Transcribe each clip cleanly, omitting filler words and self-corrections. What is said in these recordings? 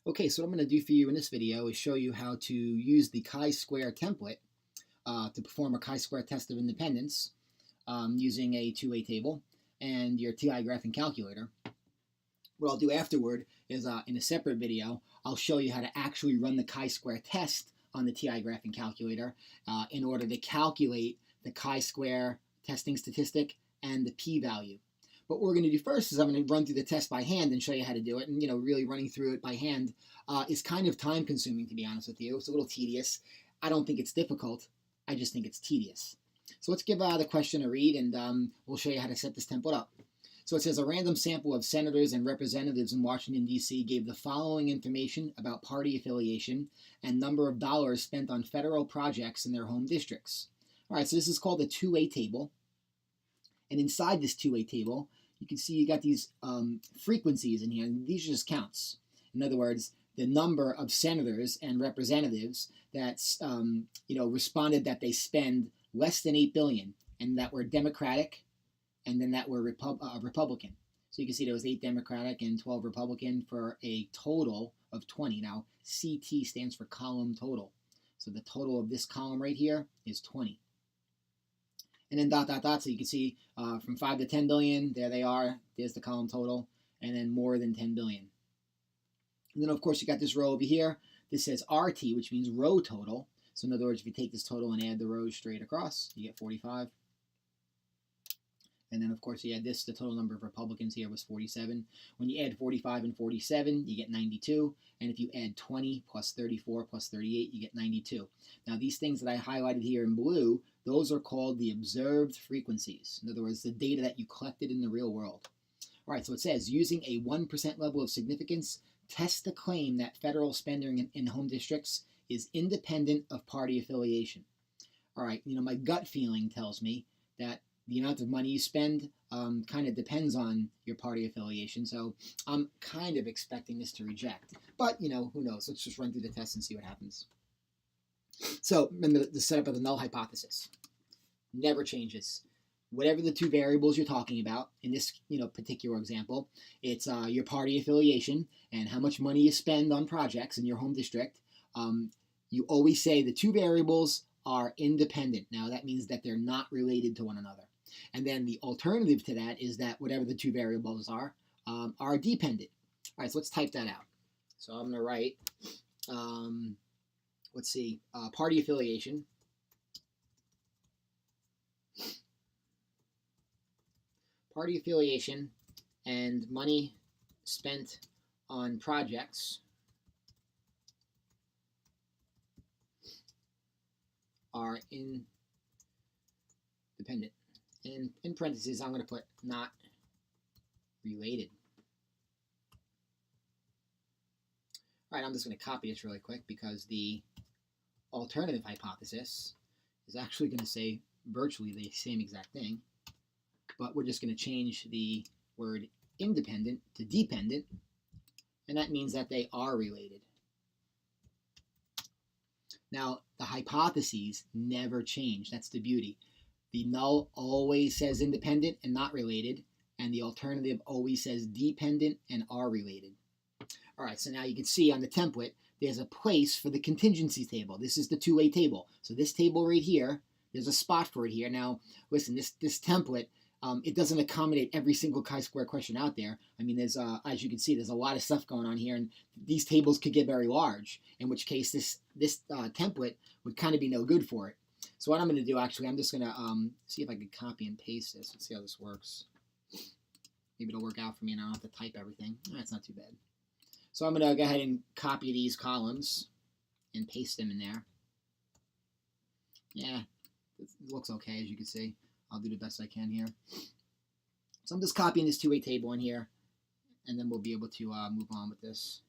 Okay, so what I'm going to do for you in this video is show you how to use the chi-square template to perform a chi-square test of independence using a two-way table and your TI graphing calculator. What I'll do afterward is in a separate video, I'll show you how to actually run the chi-square test on the TI graphing calculator in order to calculate the chi-square testing statistic and the p-value. But what we're going to do first is I'm going to run through the test by hand and show you how to do it. And, really running through it by hand is kind of time consuming, to be honest with you. It's a little tedious. I don't think it's difficult. I just think it's tedious. So let's give the question a read, and we'll show you how to set this template up. So it says a random sample of senators and representatives in Washington, D.C. gave the following information about party affiliation and number of dollars spent on federal projects in their home districts. All right, so this is called a two-way table. And inside this two-way table, you can see you got these frequencies in here, and these are just counts. In other words, the number of senators and representatives that responded that they spend less than $8 billion, and that were Democratic, and then that were Republican. So you can see there was 8 Democratic and 12 Republican for a total of 20. Now, CT stands for column total. So the total of this column right here is 20. And then dot, dot, dot, so you can see from 5 to 10 billion, there they are. There's the column total, and then more than 10 billion. And then, of course, you got this row over here. This says RT, which means row total. So in other words, if you take this total and add the rows straight across, you get 45. And then, of course, you add this. The total number of Republicans here was 47. When you add 45 and 47, you get 92. And if you add 20 plus 34 plus 38, you get 92. Now, these things that I highlighted here in blue, those are called the observed frequencies. In other words, the data that you collected in the real world. All right, so it says, using a 1% level of significance, test the claim that federal spending in home districts is independent of party affiliation. All right, my gut feeling tells me that the amount of money you spend kind of depends on your party affiliation. So I'm kind of expecting this to reject. But, who knows? Let's just run through the test and see what happens. So remember the setup of the null hypothesis. Never changes. Whatever the two variables you're talking about, in this particular example, it's your party affiliation and how much money you spend on projects in your home district. You always say the two variables are independent. Now that means that they're not related to one another. And then the alternative to that is that whatever the two variables are dependent. All right, so let's type that out. So I'm going to write, let's see, party affiliation. Party affiliation and money spent on projects are independent. And in parentheses, I'm going to put not related. All right, I'm just going to copy this really quick because the alternative hypothesis is actually going to say virtually the same exact thing, but we're just going to change the word independent to dependent, and that means that they are related. Now, the hypotheses never change. That's the beauty. The null always says independent and not related, and the alternative always says dependent and are related. All right, so now you can see on the template, there's a place for the contingency table. This is the two-way table. So this table right here, there's a spot for it here. Now, listen, this template, it doesn't accommodate every single chi-square question out there. I mean, there's, as you can see, there's a lot of stuff going on here, and these tables could get very large, in which case this template would kind of be no good for it. So what I'm going to do, actually, I'm just going to see if I can copy and paste this. Let's see how this works. Maybe it'll work out for me and I don't have to type everything. That's not too bad. So I'm going to go ahead and copy these columns and paste them in there. Yeah, it looks okay, as you can see. I'll do the best I can here. So I'm just copying this two-way table in here, and then we'll be able to move on with this.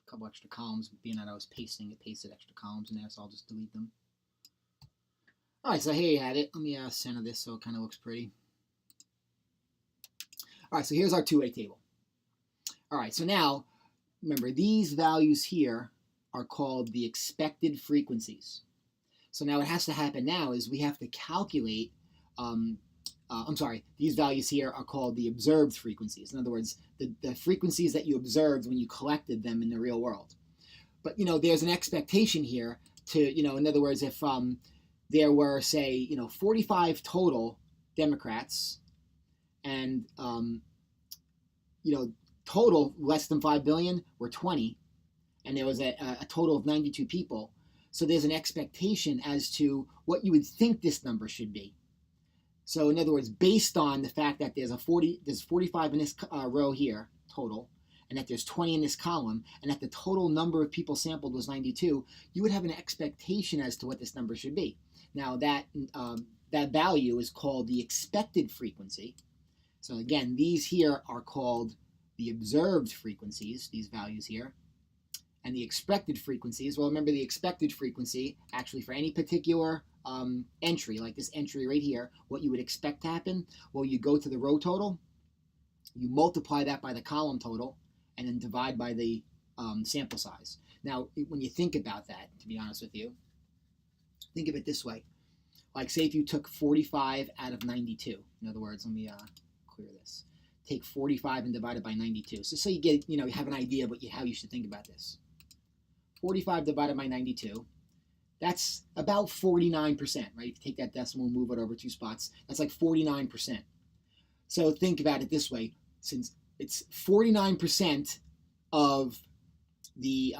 A couple extra columns, being that I was pasting it, pasted extra columns in there, so I'll just delete them. All right, so here you have it. Let me center this so it kind of looks pretty. All right, so here's our two-way table. All right, so now, remember, these values here are called the expected frequencies. So now what has to happen now is we have to calculate, these values here are called the observed frequencies. In other words, the frequencies that you observed when you collected them in the real world. But, there's an expectation here to, in other words, if there were, say, 45 total Democrats and, total less than 5 billion were 20, and there was a total of 92 people. So there's an expectation as to what you would think this number should be. So in other words, based on the fact that there's 45 in this row here total, and that there's 20 in this column, and that the total number of people sampled was 92, you would have an expectation as to what this number should be. Now that value is called the expected frequency. So again, these here are called the observed frequencies, these values here. And the expected frequencies, well, remember the expected frequency, actually for any particular entry, like this entry right here, what you would expect to happen, well, you go to the row total, you multiply that by the column total, and then divide by the sample size. Now, when you think about that, to be honest with you, think of it this way. Like, say if you took 45 out of 92. In other words, let me clear this. Take 45 and divide it by 92. So you get, you have an idea about how you should think about this. 45 divided by 92, that's about 49%, right? If you take that decimal and move it over 2 spots, that's like 49%. So think about it this way. Since it's 49% of the,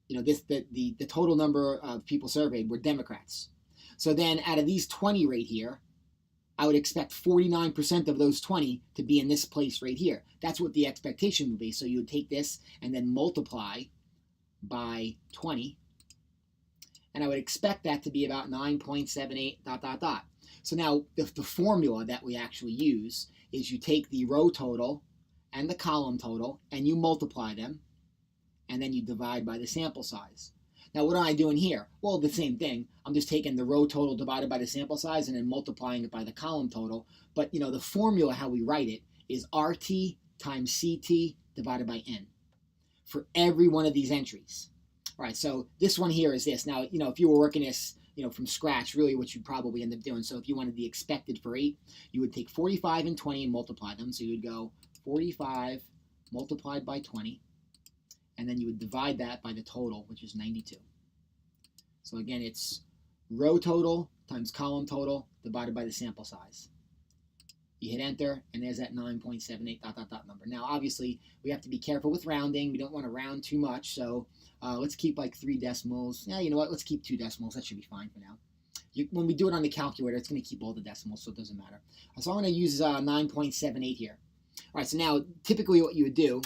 the total number of people surveyed were Democrats. So then out of these 20 right here, I would expect 49% of those 20 to be in this place right here. That's what the expectation would be. So you would take this and then multiply by 20, and I would expect that to be about 9.78 ... So now the formula that we actually use is you take the row total and the column total and you multiply them, and then you divide by the sample size. Now what am I doing here? Well, the same thing. I'm just taking the row total divided by the sample size and then multiplying it by the column total. But the formula, how we write it, is RT times CT divided by N for every one of these entries. All right, so this one here is this. Now, if you were working this, from scratch, really what you'd probably end up doing. So if you wanted the expected for 8, you would take 45 and 20 and multiply them. So you would go 45 multiplied by 20, and then you would divide that by the total, which is 92. So again, it's row total times column total divided by the sample size. You hit enter, and there's that 9.78 ... number. Now, obviously, we have to be careful with rounding. We don't want to round too much, so let's keep like 3 decimals. Yeah, you know what? Let's keep 2 decimals. That should be fine for now. When we do it on the calculator, it's going to keep all the decimals, so it doesn't matter. So I'm going to use 9.78 here. All right, so now, typically what you would do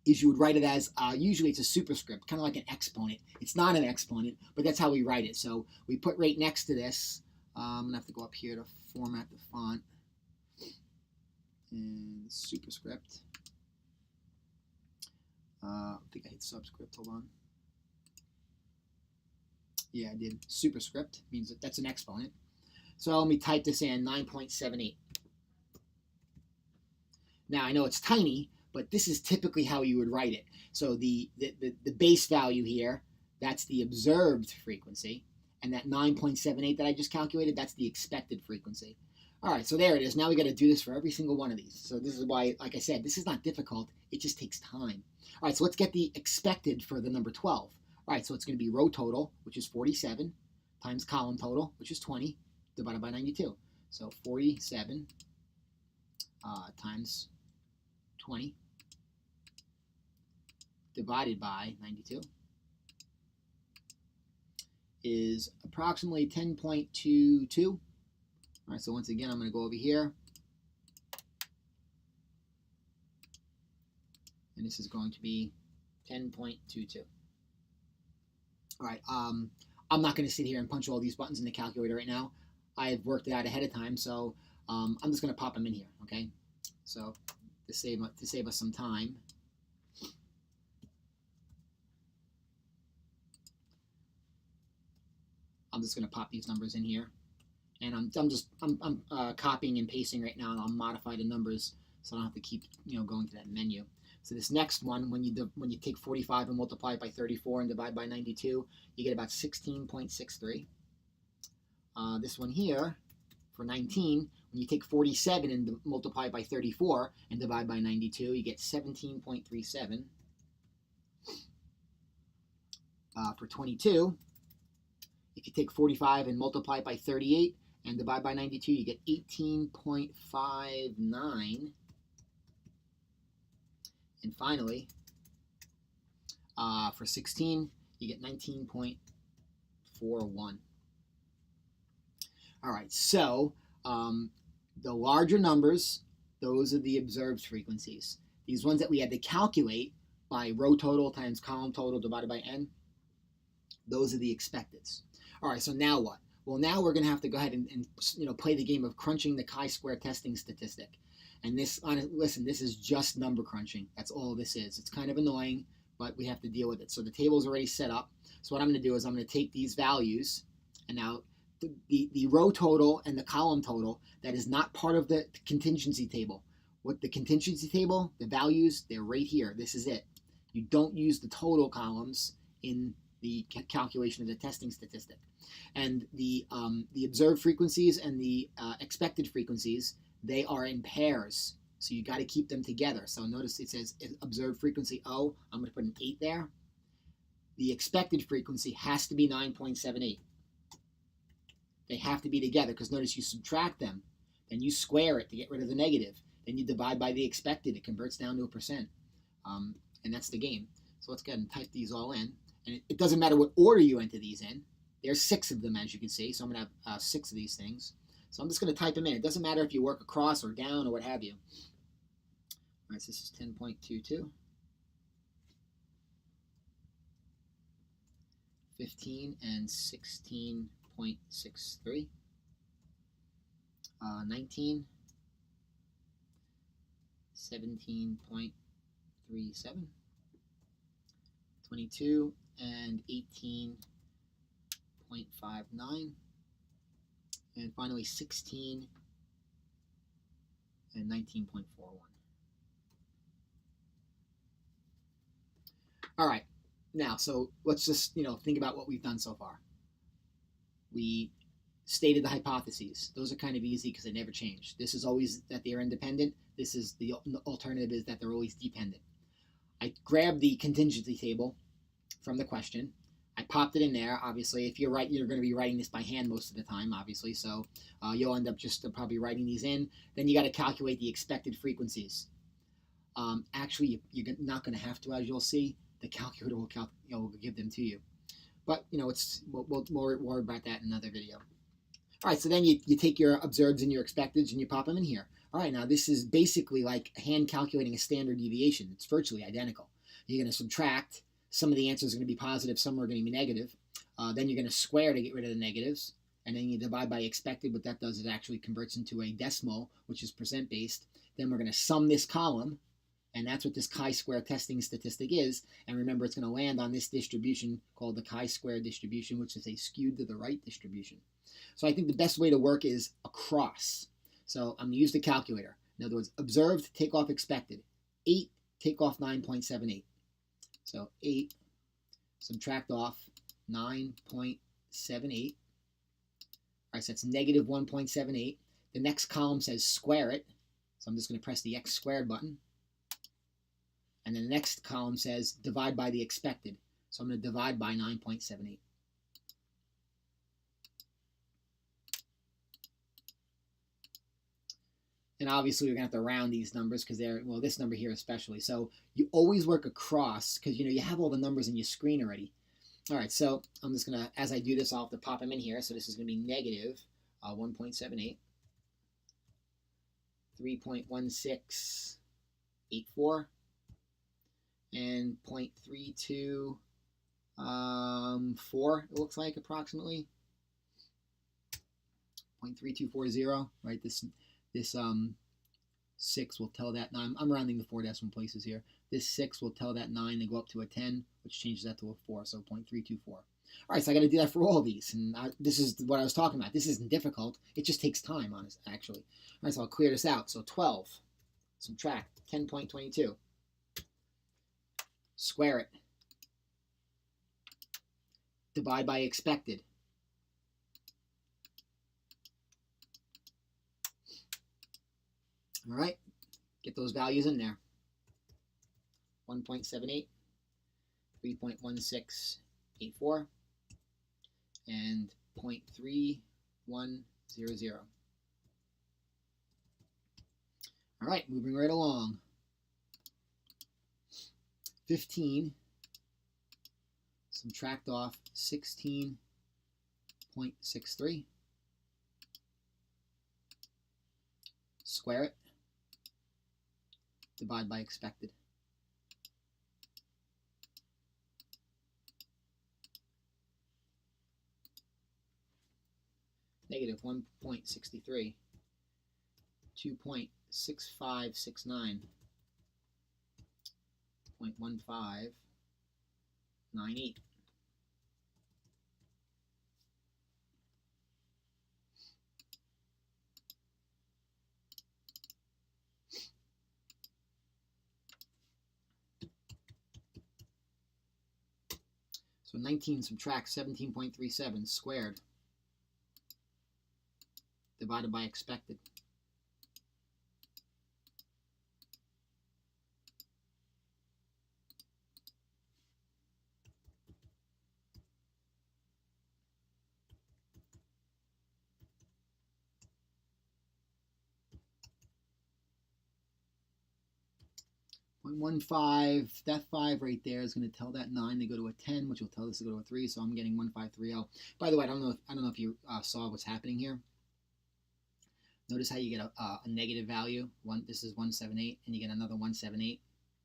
is you would write it as, usually it's a superscript, kind of like an exponent. It's not an exponent, but that's how we write it. So we put right next to this, I'm going to have to go up here to format the font. And superscript. I think I hit subscript. Hold on. Yeah, I did. Superscript means that's an exponent. So let me type this in, 9.78. Now I know it's tiny, but this is typically how you would write it. So the base value here, that's the observed frequency, and that 9.78 that I just calculated, that's the expected frequency. All right, so there it is. Now we got to do this for every single one of these. So this is why, like I said, this is not difficult. It just takes time. All right, so let's get the expected for the number 12. All right, so it's going to be row total, which is 47, times column total, which is 20, divided by 92. So 47 times 20 divided by 92 is approximately 10.22. All right, so once again, I'm going to go over here. And this is going to be 10.22. All right, I'm not going to sit here and punch all these buttons in the calculator right now. I've worked it out ahead of time, so I'm just going to pop them in here, okay? So to save us some time, I'm just going to pop these numbers in here. And I'm copying and pasting right now, and I'll modify the numbers so I don't have to keep going to that menu. So this next one, when you take 45 and multiply it by 34 and divide by 92, you get about 16.63. This one here, for 19, when you take 47 and multiply it by 34 and divide by 92, you get 17.37. For 22, if you take 45 and multiply it by 38 and divide by 92, you get 18.59. And finally, for 16, you get 19.41. All right, so the larger numbers, those are the observed frequencies. These ones that we had to calculate by row total times column total divided by n, those are the expecteds. All right, so now what? Well, now we're going to have to go ahead and play the game of crunching the chi-square testing statistic. And listen, this is just number crunching. That's all this is. It's kind of annoying, but we have to deal with it. So the table's already set up. So what I'm going to do is I'm going to take these values, and now the row total and the column total, that is not part of the contingency table. What the contingency table, the values, they're right here. This is it. You don't use the total columns in the calculation of the testing statistic. And the observed frequencies and the expected frequencies, they are in pairs. So you got to keep them together. So notice it says observed frequency O. I'm going to put an 8 there. The expected frequency has to be 9.78. They have to be together because notice you subtract them. Then you square it to get rid of the negative. Then you divide by the expected. It converts down to a percent. And that's the game. So let's go ahead and type these all in. And it doesn't matter what order you enter these in. There's 6 of them, as you can see. So I'm going to have 6 of these things. So I'm just going to type them in. It doesn't matter if you work across or down or what have you. All right, so this is 10.22. 15 and 16.63. 19. 17.37. 22 and 18.59. And finally 16 and 19.41. All right, now so let's just think about what we've done so far. We stated the hypotheses. Those are kind of easy because they never change. This is always that they're independent. This is the alternative is that they're always dependent. I grabbed the contingency table from the question. I popped it in there. Obviously, if you're right, you're going to be writing this by hand most of the time, obviously. So you'll end up just probably writing these in. Then you got to calculate the expected frequencies. Actually, you're not going to have to, as you'll see. The calculator will give them to you. But we'll worry about that in another video. All right, so then you take your observeds and your expecteds and you pop them in here. All right, now this is basically like hand calculating a standard deviation. It's virtually identical. You're going to subtract. Some of the answers are going to be positive, some are going to be negative. Then you're going to square to get rid of the negatives. And then you divide by expected. What that does is it actually converts into a decimal, which is percent-based. Then we're going to sum this column. And that's what this chi-square testing statistic is. And remember, it's going to land on this distribution called the chi-square distribution, which is a skewed to the right distribution. So I think the best way to work is across. So I'm going to use the calculator. In other words, observed, take off expected. 8, take off 9.78. So 8, subtract off 9.78. All right, so that's negative 1.78. The next column says square it. So I'm just going to press the x squared button. And then the next column says divide by the expected. So I'm going to divide by 9.78. And obviously we're going to have to round these numbers because they're, well, this number here especially. So you always work across because, you have all the numbers in your screen already. All right, so I'm just going to, as I do this, I'll have to pop them in here. So this is going to be negative 1.78, 3.1684, and 0.32, it looks like approximately. 0.3240, right? This 6 will tell that 9. I'm rounding the 4 decimal places here. This 6 will tell that 9 to go up to a 10, which changes that to a 4, so 0.324. All right, so I got to do that for all these, and this is what I was talking about. This isn't difficult. It just takes time, actually. All right, so I'll clear this out. So 12, subtract 10.22. Square it. Divide by expected. All right, get those values in there. 1.78, 3.1684, and 0.3100. All right, moving right along. 15, subtract off 16.63, square it, divide by expected. Negative 1.63, 2.6569, 0.1598. So 19 subtract 17.37 squared, divided by expected. .15, that 5 right there is going to tell that 9 to go to a 10, which will tell this to go to a 3, so I'm getting 1530. By the way, I don't know if you saw what's happening here. Notice how you get a negative value. This is 178, and you get another 178.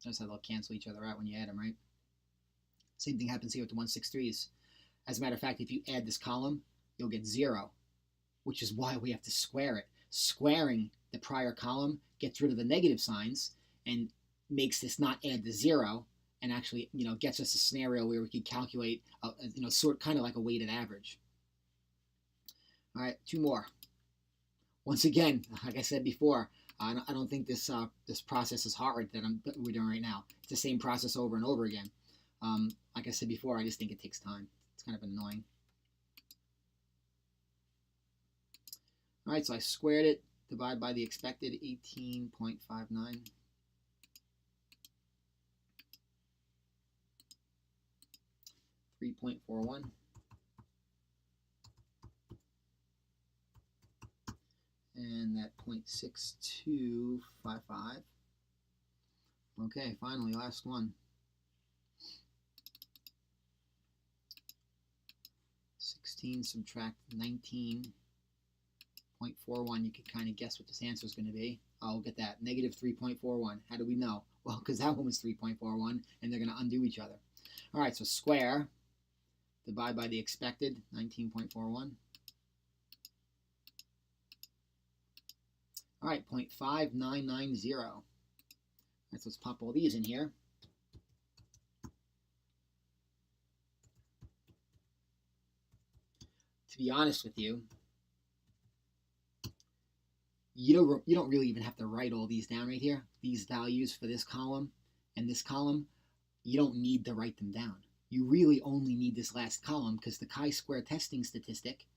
Notice how they'll cancel each other out when you add them, right? Same thing happens here with the 163s. As a matter of fact, if you add this column, you'll get 0, which is why we have to square it. Squaring the prior column gets rid of the negative signs and makes this not add to 0, and actually, gets us a scenario where we could calculate, kind of like a weighted average. All right, 2 more. Once again, like I said before, I don't think this process is hard that we're doing right now. It's the same process over and over again. Like I said before, I just think it takes time. It's kind of annoying. All right, so I squared it. Divide by the expected, 18.59. 3.41. And that 0.6255. Okay, finally, last one. 16 subtract 19.41. You can kind of guess what this answer is going to be. I'll get that. Negative 3.41. How do we know? Well, because that one was 3.41, and they're going to undo each other. All right, so square, divide by the expected, 19.41. All right, 0.5990. All right, so let's pop all these in here. To be honest with you, you don't really even have to write all these down right here. These values for this column and this column, you don't need to write them down. You really only need this last column, because the chi-square testing statistic,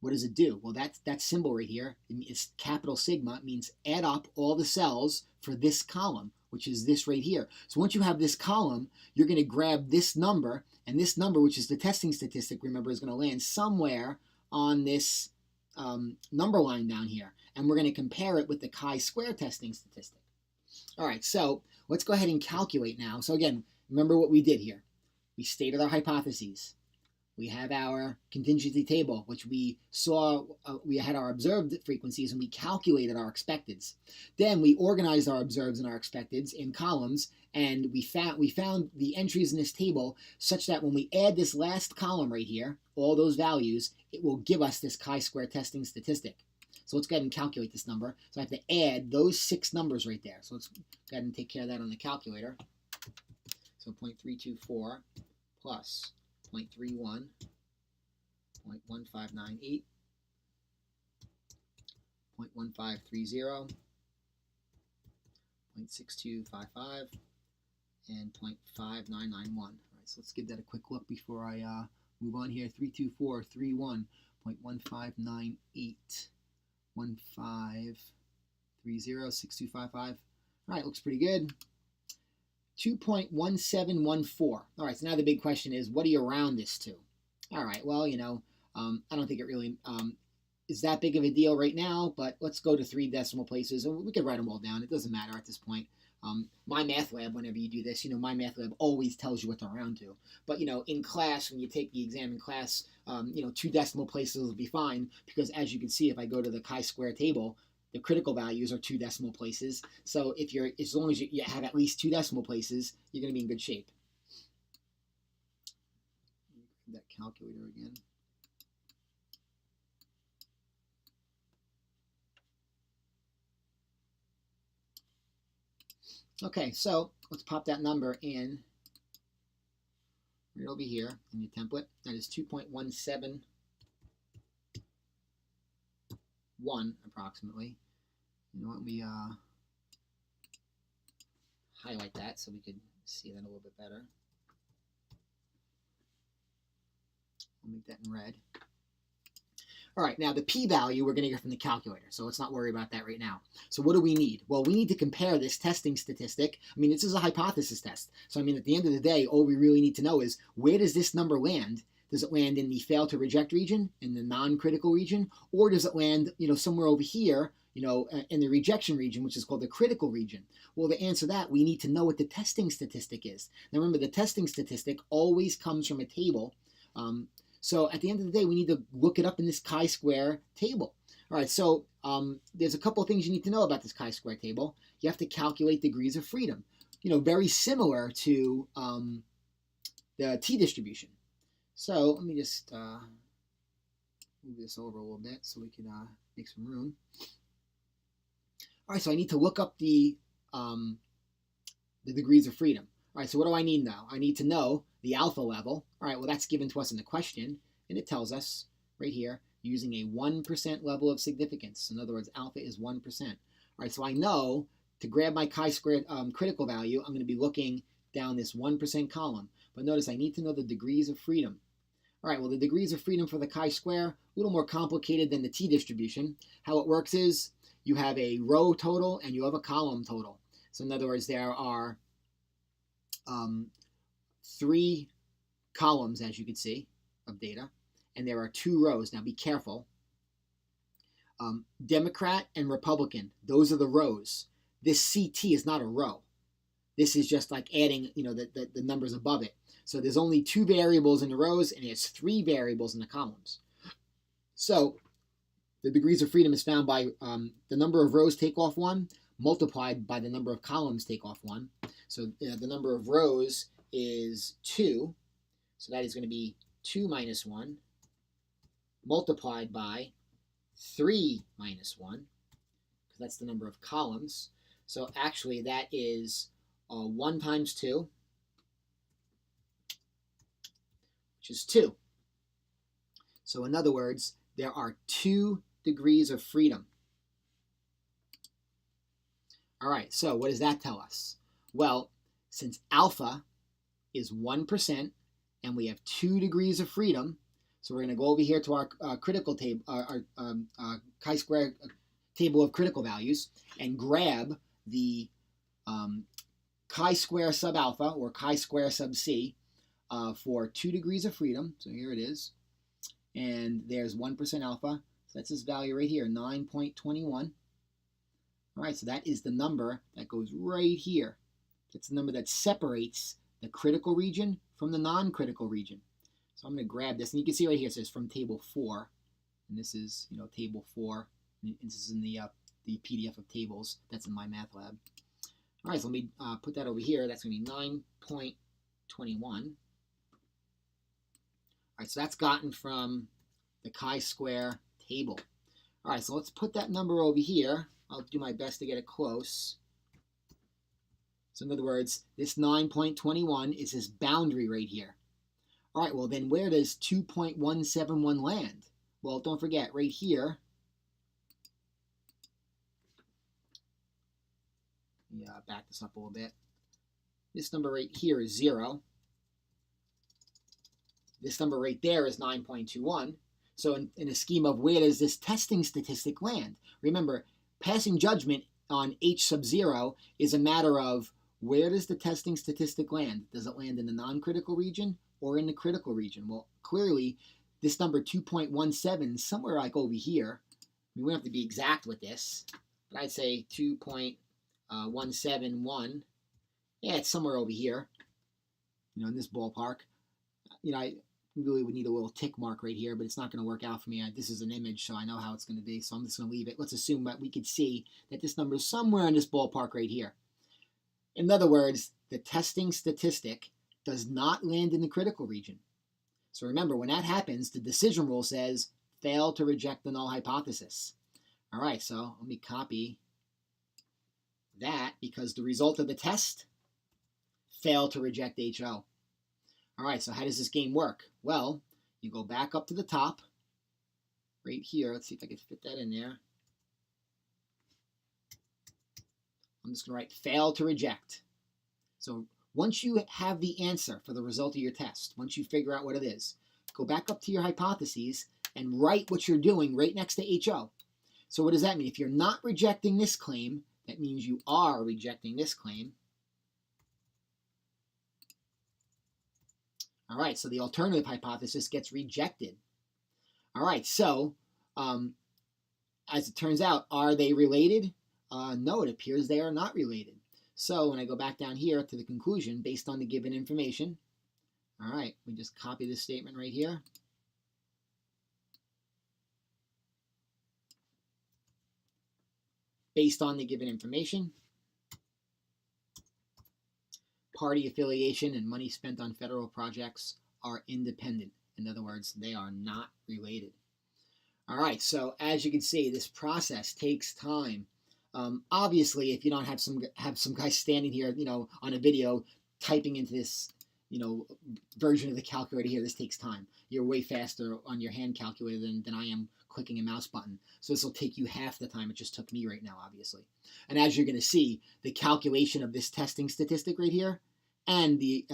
what does it do? Well, that symbol right here, it's capital sigma. It means add up all the cells for this column, which is this right here. So once you have this column, you're going to grab this number, and this number, which is the testing statistic, remember, is going to land somewhere on this number line down here. And we're going to compare it with the chi-square testing statistic. All right, so let's go ahead and calculate now. So again, remember what we did here. We stated our hypotheses. We have our contingency table, which we saw, we had our observed frequencies, and we calculated our expecteds. Then we organized our observeds and our expecteds in columns, and we found the entries in this table such that when we add this last column right here, all those values, it will give us this chi-square testing statistic. So let's go ahead and calculate this number. So I have to add those 6 numbers right there. So let's go ahead and take care of that on the calculator. So 0.324 plus 0.31, 0.1598, 0.1530, 0.6255, and 0.5991. All right, so let's give that a quick look before I move on here. 32431.1598. 15306255. All right, looks pretty good. 2.1714. All right, so now the big question is, what do you round this to? All right, well, I don't think it really is that big of a deal right now, but let's go to 3 decimal places, and we could write them all down. It doesn't matter at this point. MyMathLab, whenever you do this, MyMathLab always tells you what to round to. But, in class, when you take the exam in class, 2 decimal places will be fine, because as you can see, if I go to the chi-square table, the critical values are 2 decimal places. So as long as you have at least 2 decimal places, you're going to be in good shape. That calculator again. Okay, so let's pop that number in right over here in your template. That is 2.171 approximately. You know what, we highlight that so we could see that a little bit better. I'll make that in red. All right, now the p-value we're going to get from the calculator, so let's not worry about that right now. So what do we need? Well, we need to compare this testing statistic. This is a hypothesis test. So, at the end of the day, all we really need to know is, where does this number land? Does it land in the fail to reject region, in the non-critical region, or does it land, somewhere over here, in the rejection region, which is called the critical region? Well, to answer that, we need to know what the testing statistic is. Now, remember, the testing statistic always comes from a table. So at the end of the day, we need to look it up in this chi-square table. All right, so there's a couple of things you need to know about this chi-square table. You have to calculate degrees of freedom, very similar to the t-distribution. So let me just move this over a little bit so we can make some room. All right, so I need to look up the degrees of freedom. All right, so what do I need now? I need to know the alpha level. All right, well, that's given to us in the question, and it tells us right here, using a 1% level of significance. In other words, alpha is 1%. All right, so I know to grab my chi-squared critical value, I'm going to be looking down this 1% column. But notice I need to know the degrees of freedom. All right, well, the degrees of freedom for the chi-square, a little more complicated than the t-distribution. How it works is you have a row total and you have a column total. So in other words, there are 3 columns, as you can see, of data, and there are 2 rows. Now be careful. Democrat and Republican, those are the rows. This CT is not a row. This is just like adding, the numbers above it. So there's only 2 variables in the rows, and there's 3 variables in the columns. So the degrees of freedom is found by the number of rows take off 1, multiplied by the number of columns take off 1. So the number of rows is 2. So that is going to be 2 minus 1 multiplied by 3 minus 1, because that's the number of columns. So actually that is 1 times 2, which is 2. So in other words, there are 2 degrees of freedom. All right, so what does that tell us? Well, since alpha is 1% and we have 2 degrees of freedom, so we're going to go over here to our critical table, our chi-square table of critical values, and grab the chi-square sub alpha or chi-square sub c for 2 degrees of freedom. So here it is, and there's 1% alpha. So that's this value right here, 9.21. All right, so that is the number that goes right here. That's the number that separates the critical region from the non-critical region. So I'm going to grab this, and you can see right here it says from table 4, and this is table 4, and this is in the PDF of tables that's in MyMathLab. All right, so let me put that over here. That's going to be 9.21. All right, so that's gotten from the chi-square table. All right, so let's put that number over here. I'll do my best to get it close. So in other words, this 9.21 is this boundary right here. All right, well then where does 2.171 land? Well, don't forget, right here, let me back this up a little bit. 2.171 is right here. All right, This number right here is 0. This number right there is 9.21. So in a scheme of where does this testing statistic land? Remember, passing judgment on H sub 0 is a matter of where does the testing statistic land? Does it land in the non-critical region or in the critical region? Well, clearly, this number 2.17 is somewhere like over here. We don't have to be exact with this, but I'd say 2.171. Yeah, it's somewhere over here, in this ballpark. I really would need a little tick mark right here, but it's not going to work out for me. This is an image, so I know how it's going to be, so I'm just going to leave it. Let's assume that we could see that this number is somewhere in this ballpark right here. In other words, the testing statistic does not land in the critical region. So remember, when that happens, the decision rule says, fail to reject the null hypothesis. All right, so let me copy that because the result of the test, fail to reject HO. All right, so how does this game work? Well, you go back up to the top, right here. Let's see if I can fit that in there. I'm just going to write fail to reject. So once you have the answer for the result of your test, once you figure out what it is, go back up to your hypotheses and write what you're doing right next to HO. So what does that mean? If you're not rejecting this claim, that means you are rejecting this claim. All right, so the alternative hypothesis gets rejected. All right, so as it turns out, are they related? No, it appears they are not related. So when I go back down here to the conclusion, based on the given information, all right, we just copy this statement right here. Based on the given information, party affiliation and money spent on federal projects are independent. In other words, they are not related. All right, so as you can see, this process takes time. Obviously, if you don't have some guy standing here, on a video typing into this, version of the calculator here, this takes time. You're way faster on your hand calculator than I am clicking a mouse button. So this will take you half the time it just took me right now, obviously. And as you're going to see, the calculation of this testing statistic right here and the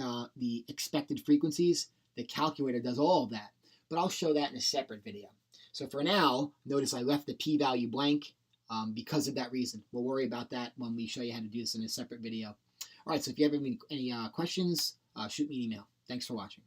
expected frequencies, the calculator does all of that. But I'll show that in a separate video. So for now, notice I left the p-value blank because of that reason. We'll worry about that when we show you how to do this in a separate video. All right, so if you have any questions, shoot me an email. Thanks for watching.